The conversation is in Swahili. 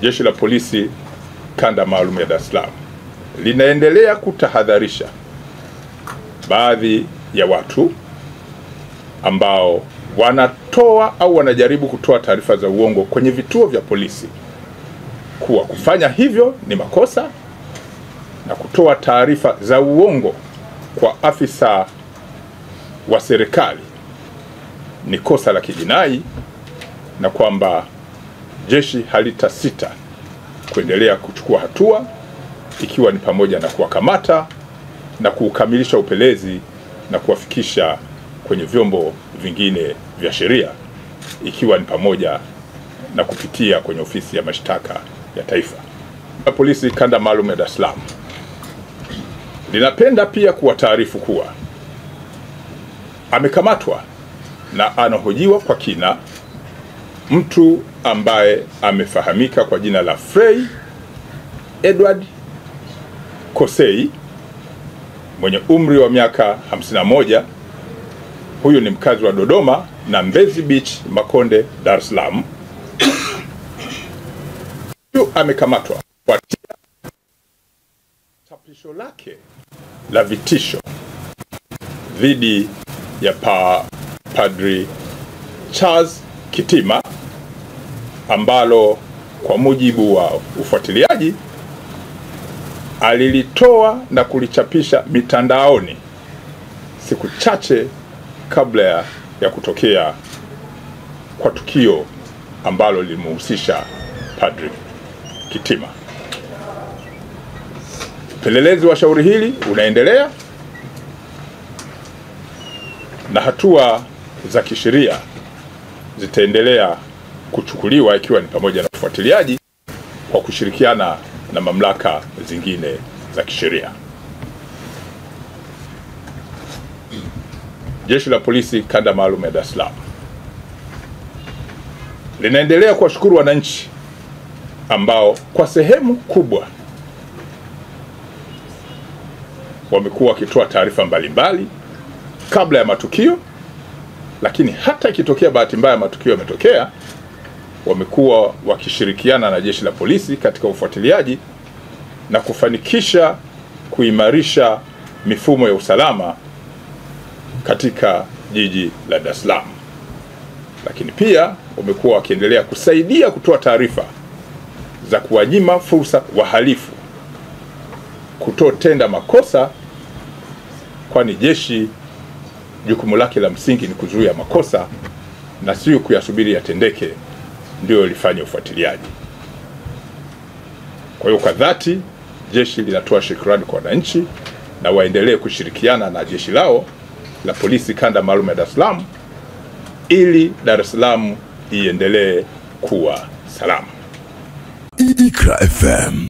Jeshi la Polisi Kanda Maalum ya Dar es Salaam linaendelea kutahadharisha baadhi ya watu ambao wanatoa au wanajaribu kutoa taarifa za uongo kwenye vituo vya polisi kuwa kufanya hivyo ni makosa, na kutoa taarifa za uongo kwa afisa wa serikali ni kosa la kijinai, na kwamba jeshi halitasita kuendelea kuchukua hatua, ikiwa ni pamoja na kuwakamata na kukamilisha upelezi na kuwafikisha kwenye vyombo vingine vya sheria, ikiwa ni pamoja na kupitia kwenye ofisi ya mashtaka ya taifa. Polisi Kanda Maalum ya Dar es Salaam linapenda pia kuwataarifu kuwa amekamatwa na anahojiwa kwa kina mtu ambaye amefahamika kwa jina la Frey Edward Kosei mwenye umri wa miaka 51. Huyu ni mkazi wa Dodoma na Mbezi Beach Makonde, Dar es Salaam. Huyu amekamatwa kwa chapisho lake la vitisho dhidi ya Padri Charles Kitima, ambalo kwa mujibu wa ufuatiliaji alilitoa na kulichapisha mitandaoni siku chache kabla ya kutokea kwa tukio ambalo lilimhusisha Padri Kitima. Upelelezi wa shauri hili unaendelea na hatua za kisheria zitaendelea kuchukuliwa, ikiwa ni pamoja na ufuatiliaji kwa kushirikiana na mamlaka zingine za kisheria. Jeshi la Polisi Kanda Maalum ya Dar es Salaam linaendelea kuwashukuru wananchi ambao kwa sehemu kubwa wamekuwa wakitoa taarifa mbalimbali kabla ya matukio, lakini hata ikitokea bahati mbaya matukio yametokea, wamekuwa wakishirikiana na jeshi la polisi katika ufuatiliaji na kufanikisha kuimarisha mifumo ya usalama katika jiji la Dar es Salaam. Lakini pia wamekuwa wakiendelea kusaidia kutoa taarifa za kuwanyima fursa wahalifu kutotenda makosa, kwani jeshi jukumu lake la msingi ni kuzuia makosa na sio kuyasubiri yatendeke ndio lifanye ufuatiliaji. Kwa hiyo kwa dhati jeshi linatoa shukrani kwa wananchi na waendelee kushirikiana na jeshi lao la Polisi Kanda Maalum ya Dar es Salaam ili Dar es Salaam iendelee kuwa salama. IKRA FM.